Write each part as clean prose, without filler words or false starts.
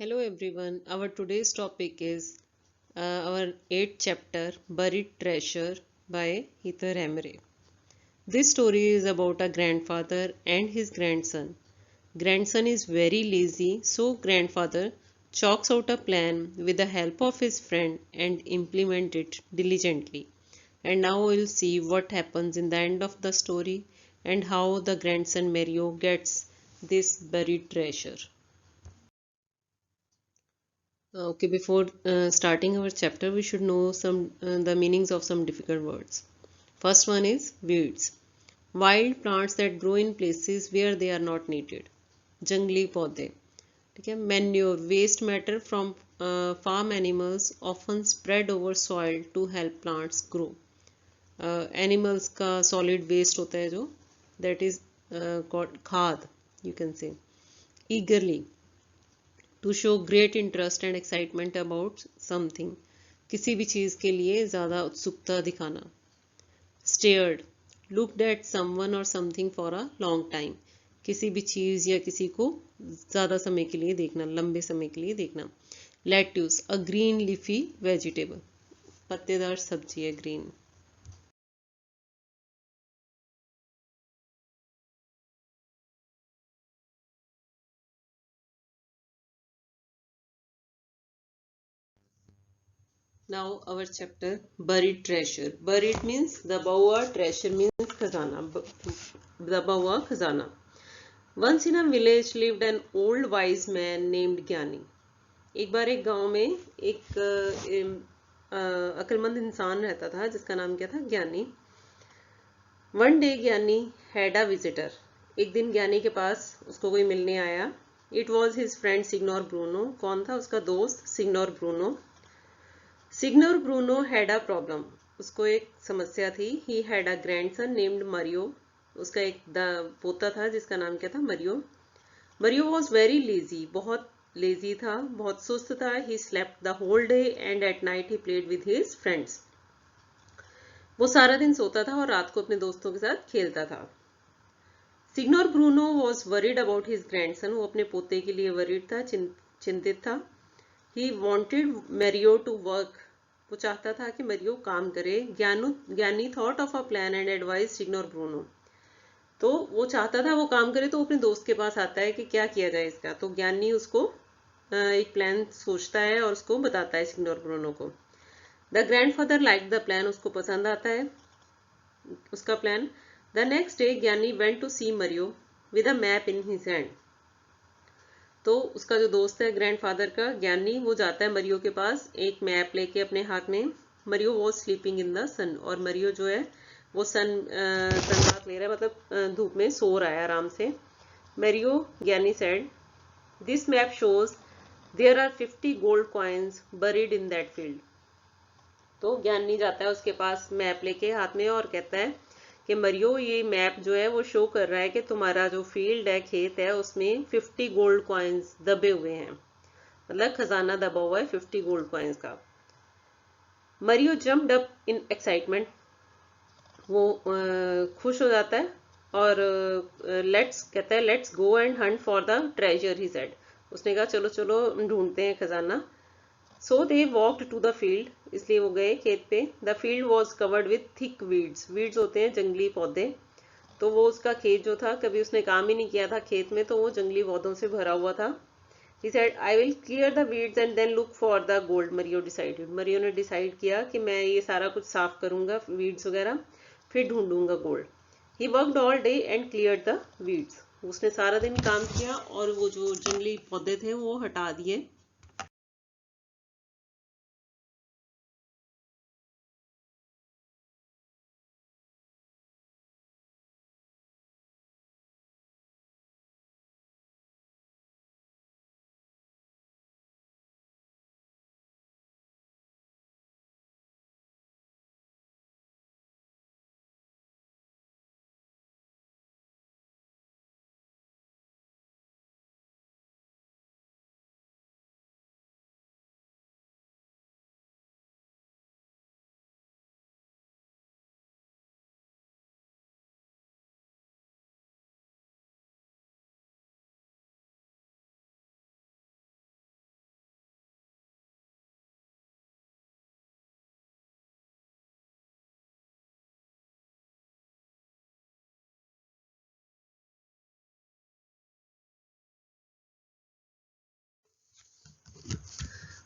Hello everyone. Our today's topic is our eighth chapter, Buried Treasure by Heather Emery. This story is about a grandfather and his grandson. Grandson is very lazy, so grandfather chalks out a plan with the help of his friend and implement it diligently. And now we'll see what happens in the end of the story and how the grandson Mario gets this buried treasure. Okay, before starting our chapter, we should know some the meanings of some difficult words. First one is weeds, wild plants that grow in places where they are not needed. जंगली पौधे, ठीक है. Manure, waste matter from farm animals often spread over soil to help plants grow. Animals का solid waste होता है जो, that is called खाद, you can say. Eagerly, to show great interest and excitement about something, किसी भी चीज़ के लिए ज़्यादा उत्सुकता दिखाना. स्टेयर्ड, लुक्ड एट समवन और something for a long time, किसी भी चीज़ या किसी को ज़्यादा समय के लिए देखना, लंबे समय के लिए देखना. लेट्यूस, अ ग्रीन लीफी वेजिटेबल, पत्तेदार सब्जी है green. Now our chapter, buried treasure. Buried means दबा हुआ, treasure means खजाना, दबा हुआ खजाना. Once in a village lived an old wise man named ज्ञानी. एक बार एक गांव में एक अक्लमंद इंसान रहता था जिसका नाम क्या था, Gianni. One day Gianni had a visitor. एक दिन ज्ञानी के पास उसको कोई मिलने आया. It was his friend Signor Bruno. कौन था? उसका दोस्त Signor Bruno. Signor Bruno had a problem. उसको एक समस्या थी. He had a grandson named Mario. उसका एक पोता था जिसका नाम क्या था, Mario. Mario was very lazy. बहुत लेजी था, बहुत सुस्त था. He slept the whole day and at night he played with his friends. वो सारा दिन सोता था और रात को अपने दोस्तों के साथ खेलता था. Signor Bruno was worried about his grandson. वो अपने पोते के लिए वरीड था, चिंतित था. He wanted Mario to work. वो चाहता था कि मैरियो काम करे. Gianni thought of a plan and advice Signor Bruno. तो वो चाहता था वो काम करे, तो वो अपने दोस्त के पास आता है कि क्या किया जाए इसका. तो ज्ञानी उसको एक प्लान सोचता है और उसको बताता है सिग्नोर ब्रूनो को. The grandfather like the plan. उसको पसंद आता है उसका प्लान. The next day Gianni went to see Mario with a map in his hand. तो उसका जो दोस्त है ग्रैंडफादर का, ज्ञानी, वो जाता है मरियो के पास एक मैप लेके अपने हाथ में. मरियो वॉज स्लीपिंग इन द सन. और मरियो जो है वो सनबाथ ले रहा है, मतलब धूप में सो रहा है आराम से. Mario, Gianni said, this map shows there are 50 gold coins buried in that field. तो ज्ञानी जाता है उसके पास मैप लेके हाथ में और कहता है कि मरियो, ये मैप जो है वो शो कर रहा है कि तुम्हारा जो फील्ड है, खेत है, उसमें 50 गोल्ड कॉइन्स दबे हुए हैं. मतलब खजाना दबा हुआ है 50 गोल्ड कॉइन्स का. मरियो जम्प्ड अप इन एक्साइटमेंट. वो खुश हो जाता है और लेट्स कहता है, let's go and Hunt for the treasure, he said. उसने कहा चलो चलो ढूंढते हैं खजाना. सो दे वॉक्ड टू द फील्ड. इसलिए वो गए खेत पे. The field was covered with thick weeds. Weeds होते हैं जंगली पौधे. तो वो उसका खेत जो था, कभी उसने काम ही नहीं किया था खेत में, तो वो जंगली पौधों से भरा हुआ था. He said, I will clear the weeds and then look for the gold. मरियो डिसाइडेड. मरियो ने डिसाइड किया कि मैं ये सारा कुछ साफ करूंगा, वीड्स वगैरह, फिर ढूंढूंगा gold. He worked all day and cleared the weeds. उसने सारा दिन काम किया और वो जो जंगली पौधे थे वो हटा दिए.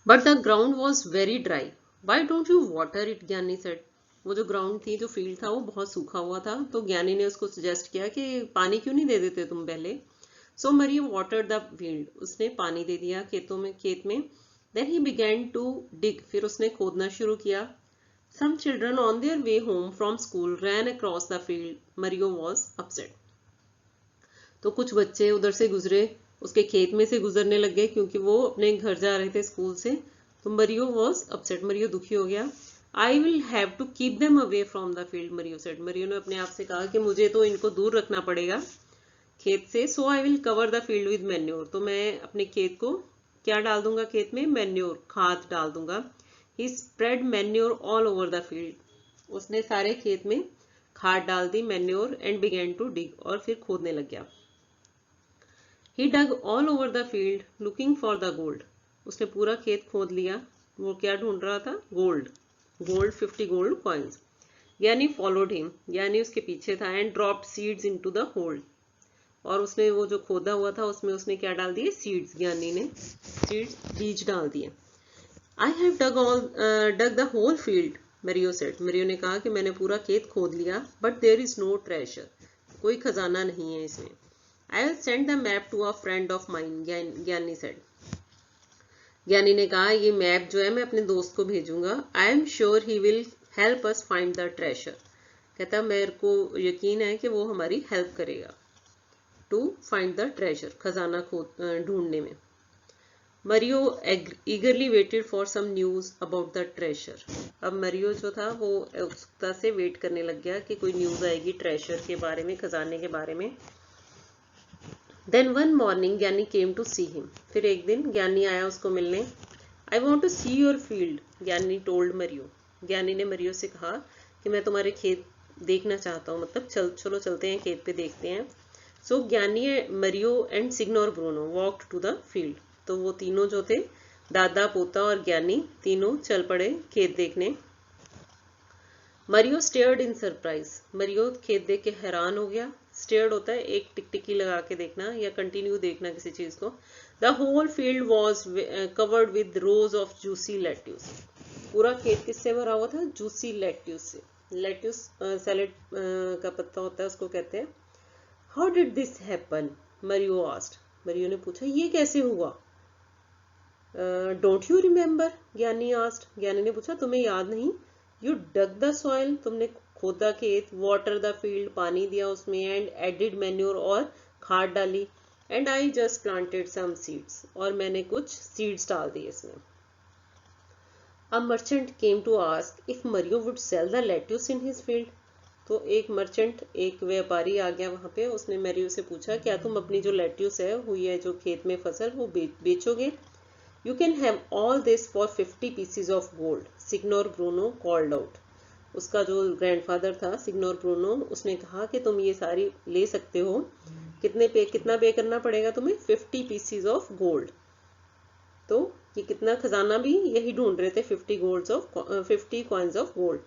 But the ground was very dry, why don't you water it, ज्ञानी सेड। वो जो ग्राउंड थी, जो फील्ड था, वो बहुत सूखा हुआ था, तो ज्ञानी ने उसको सजेस्ट किया कि पानी क्यों नहीं दे देते तुम पहले। सो मरियो वाटर्ड द फील्ड, उसने पानी दे दिया खेत में। Then he began to dig, फिर उसने खोदना शुरू किया। Some children on their way home from school ran across the field, Mario was upset. तो कुछ बच्चे उधर से गुजरे, उसके खेत में से गुजरने लग गए क्योंकि वो अपने घर जा रहे थे स्कूल से। तो मरियो वॉज अपसेट, मरियो दुखी हो गया। I will have to keep them away from the field, Mario said. Mario ने अपने आप से कहा कि मुझे तो इनको दूर रखना पड़ेगा खेत से। So I will cover the field with manure, तो मैं अपने खेत को क्या डाल दूंगा खेत में, मैन्योर, खाद डाल दूंगा। He spread manure all over the field, उसने सारे खेत में खाद डाल दी, manure, and began to dig, और फिर खोदने लग गया। He dug all over the field looking for the gold. उसने पूरा खेत खोद लिया, वो क्या ढूंढ रहा था, गोल्ड। Gold, 50 gold coins. यानी फॉलोड हिम, यानी उसके पीछे था, and dropped seeds into the hole, और उसने वो जो खोदा हुआ था उसमें उसने क्या डाल दिए, सीड्स, ज्ञानी ने सीड्स, बीज डाल दिए। I have dug the whole field, Mario said. Mario ने कहा कि मैंने पूरा खेत खोद लिया, but there is no treasure, कोई खजाना नहीं है इसमें। I will send the map to a friend of mine, ज्ञानी said. ज्ञानी ने कहा ये मैप जो है मैं अपने दोस्त को भेजूंगा। I am sure he will help us find the treasure. कहता मेरे को यकीन है कि वो हमारी हेल्प करेगा to find the treasure, खजाना ढूंढने में। मरियो eagerly waited for some news about the treasure. अब मरियो जो था वो उत्सुकता से वेट करने लग गया कि कोई न्यूज आएगी ट्रेजर के बारे में, खजाने के बारे में। Then one morning ज्ञानी came to see him. फिर एक दिन ज्ञानी आया उसको मिलने। I want to see your field, ज्ञानी told मरियो। ज्ञानी ने मरियो से कहा कि मैं तुम्हारे खेत देखना चाहता हूँ, मतलब चलो चलते हैं खेत पे देखते हैं। So Gianni, Mario and signor Bruno walked to the field. तो वो तीनों जो थे, दादा, पोता और ज्ञानी, तीनों चल पड़े खेत देखने। मरियो स्टेयर्ड इन सरप्राइज, मरियो खेत देख के हैरान हो गया। स्टेयर्ड होता है एक टिकटिकी लगा के देखना या कंटिन्यू देखना किसी चीज को। The whole field was covered with rows of juicy lettuce, पूरा खेत किससे भरा हुआ था, जूसी लेट्यूस से। लेट्यूस सैलेड का पत्ता होता है, उसको कहते हैं। How did this happen, Mario asked, Mario ने पूछा ये कैसे हुआ। Don't you remember, Gianni asked, Gianni ने पूछा तुम्हें याद नहीं। यू डग द सॉइल, तुमने खोदा खेत, वाटर द फील्ड, पानी दिया उसमें, एंड एडिड मैन्योर, और खाद डाली, and I just planted some seeds, और मैंने कुछ सीड्स डाल दिए इसमें। A merchant came to ask if Mario would sell the lettuce in his field. तो एक मर्चेंट, एक व्यापारी आ गया वहां पे, उसने मरियो से पूछा क्या तुम अपनी जो लेट्यूस है हुई है जो खेत में फसल, वो बेचोगे। You can have all this for 50 pieces of gold, signor Bruno called out. उसका जो ग्रैंडफादर था सिग्नोर ब्रूनो, उसने कहा कि तुम ये सारी ले सकते हो, कितना पे करना पड़ेगा तुम्हें, 50 pieces of gold. तो ये कितना, खजाना भी यही ढूंढ रहे थे, 50 coins of gold.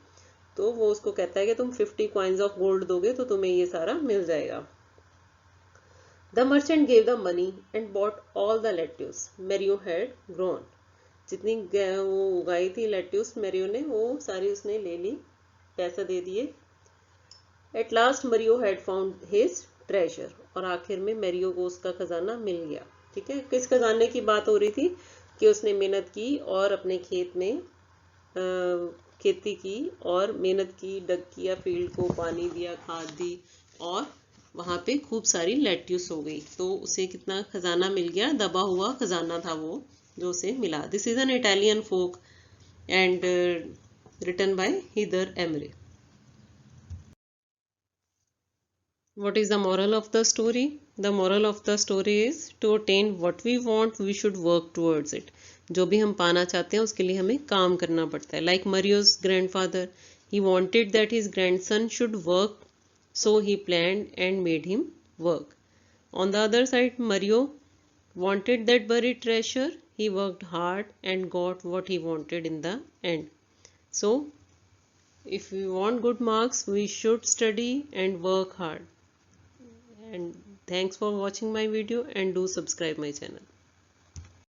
तो वो उसको कहता है कि तुम 50 coins of gold दोगे तो तुम्हें ये सारा मिल जाएगा। The merchant gave the money and bought all the lettuce Mario had grown. जितनी वो उगाई थी लेट्यूस मेरियो ने, वो सारी उसने ले ली, पैसा दे दिए। At last Mario had found his treasure. और आखिर में मेरियो को उसका खजाना मिल गया। ठीक है, किस खजाने की बात हो रही थी कि उसने मेहनत की और अपने खेत में खेती की और मेहनत की, डग किया फील्ड को, पानी दिया, खाद दी, और वहां पे खूब सारी लेट्यूस हो गई, तो उसे कितना खजाना मिल गया, दबा हुआ खजाना था वो जो उसे मिला। This is an Italian folk and written by Heather Amery. What is the moral of the story? The moral of the story is to attain what we want, we should work towards it. जो भी हम पाना चाहते हैं उसके लिए हमें काम करना पड़ता है। Like Mario's grandfather, he wanted that his grandson should work, so he planned and made him work. On the other side, Mario wanted that buried treasure. He worked hard and got what he wanted in the end. So, if we want good marks, we should study and work hard. And thanks for watching my video, and do subscribe my channel.